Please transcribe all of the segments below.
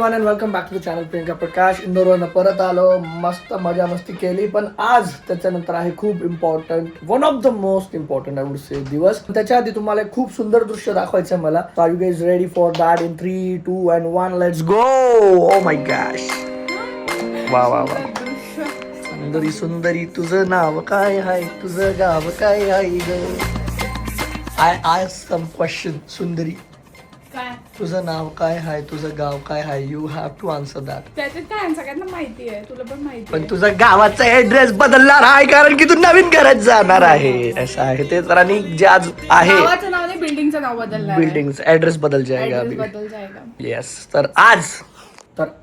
Everyone and welcome back to the channel Priyanka Prakash. इंदोरवरनं परत आलो, मस्त मजा मस्ती केली. पण आज त्याच्यानंतर आहे खूप important, one of the most important I would say दिवस. त्याच्या आधी तुम्हाला एक खूप सुंदर दृश्य दाखवायचं आहे मला. Are you guys ready for that? In 3, 2 and 1 let's go. Oh my gosh, वा वा वा. सुंदरी सुंदरी तुझं नाव काय आहे, तुझं गाव काय आहे ग? I some question. सुंदरी, तुझं नाव काय आहे, तुझं गाव काय आहे? You have to answer that. त्याच्यात काय सगळ्यांना माहिती आहे, तुला पण माहिती पण तुझा गावाचा ऍड्रेस बदलणार आहे कारण की तू नवीन घरात जाणार आहे. असं आहे ते. तर आणि जे आज आहे गावाचं नाव नाही, बिल्डिंगचं नाव बदलणार. बिल्डिंग ऍड्रेस बदल जाएगा अभी. बदल जाएगा. येस. तर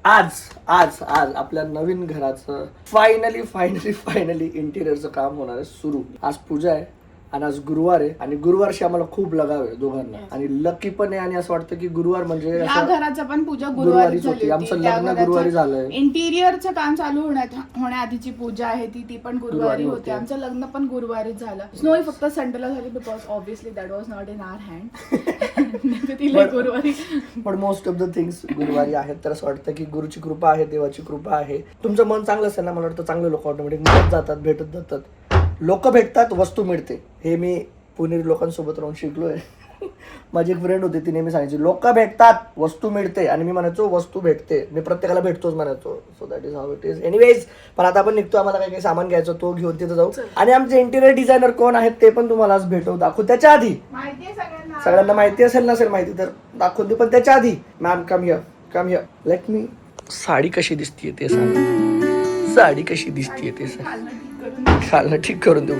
आज आपल्या नवीन घराचं फायनली इंटिरियरचं काम होणार आहे सुरू. आज पूजा आहे आणि आज गुरुवार आहे आणि गुरुवारशी आम्हाला खूप लगाव आहे दोघांना. आणि लकी पण आहे आणि असं वाटतं की गुरुवार म्हणजे या घराचं पण पूजा गुरुवारी होती. आमचं लग्न गुरुवारी झालंय. इंटिरियरचं काम चालू होण्याआधीची पूजा आहे ती पण गुरुवारी होती. आमचं लग्न पण गुरुवारी झालं. स्नो फक्त संडेला झाली because obviously that was not in hour hand. तिला गुरुवारी पण मोस्ट ऑफ द थिंग्स गुरुवारी आहेत. तर असं वाटतं की गुरुची कृपा आहे, देवाची कृपा आहे. तुमचं मन चांगलं असेल ना, मला वाटतं चांगले लोक ऑटोमॅटिक मिळत जातात, भेटत जातात. लोक भेटतात, वस्तू मिळते. हे मी पुणेरी लोकांसोबत राहून शिकलोय. माझी एक फ्रेंड होती, ती नेहमी सांगायची लोक भेटतात, वस्तू मिळते. आणि मी म्हणायचो वस्तू भेटते, मी प्रत्येकाला भेटतोच म्हणायचो. So that is how it is. Anyways, पण आता आपण निघतो, आम्हाला काही सामान घ्यायचं, तो घेऊन तिथं जाऊ. आणि आमचे इंटिरियर डिझायनर कोण आहेत ते पण तुम्हाला आज भेटू दाखवू. त्याच्या आधी सगळ्यांना माहिती असेल नसेल माहिती तर दाखवून दे. पण त्याच्या आधी ma'am come here let me. Sari कशी दिसतीये ते सांग. साडी कशी दिसतीये ते सांग. खालनं ठीक करून देऊ.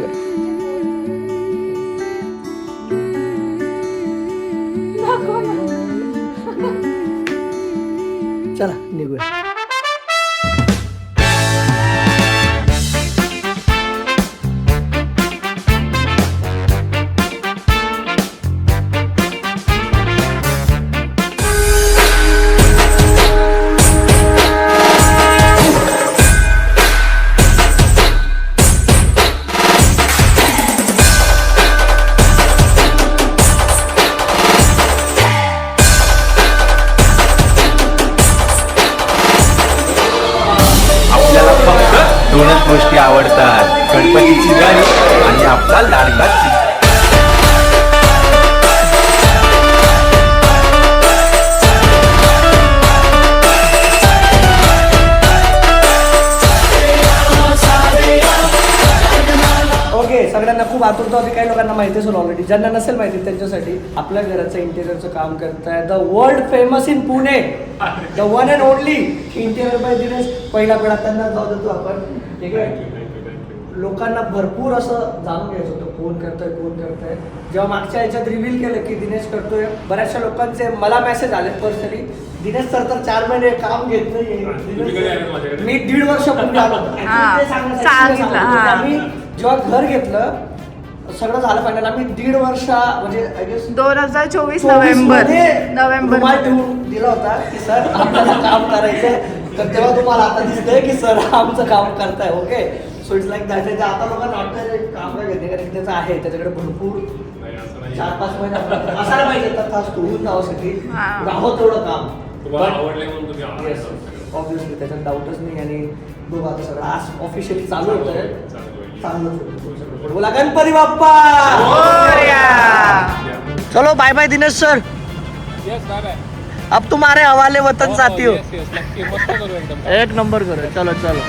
चला निघूया. दोनच गोष्टी आवडतात, गणपतीची गाणी आणि आपला लाडका. ओके, सगळ्यांना खूप आतुरता होती. काही लोकांना माहिती असेल ऑलरेडी, ज्यांना नसेल माहिती त्यांच्यासाठी आपल्या घराचं इंटेरियरचं काम करताय the world famous in Pune, the one and only interior by Dinesh. पहिला वेळा त्यांना जाऊ देतो आपण. ठीक आहे. लोकांना भरपूर असं जाणून घ्यायचं होतं कोण करतंय. जेव्हा मागच्या याच्यात रिव्हील केलं की दिनेश करतोय, बऱ्याचशा लोकांचे मला मेसेज आले पर्सनली, दिनेश सर तर 4 महिने काम घेत नाही. मी 1.5 वर्षापूर्वी आलो. आम्ही जेव्हा घर घेतलं, सगळं झालं फायनल. आम्ही 1.5 वर्ष म्हणजे 2024 नोव्हेंबर ठेवून दिला होता की सर आपल्याला काम करायचंय. तर तेव्हा तुम्हाला आता दिसतंय की सर आमचं काम करताय. Okay, so it's like that. आता लोकांना वाटतं काम काय घेते कारण त्याचं आहे, त्याच्याकडे भरपूर 4-5 महिने असायला पाहिजे तर खास होऊन जाण्यासाठी राहत तेवढं काम. ऑब्विसली त्याच्यात डाऊटच नाही. आणि बघू आता सगळं आज ऑफिशियली चालू होतंय. बोला गणपती बाप्पा. चलो बाय बाय दिनेश सर. अब तुम्हारे हवाले वतन साथी हो. एक नंबर करो. चलो.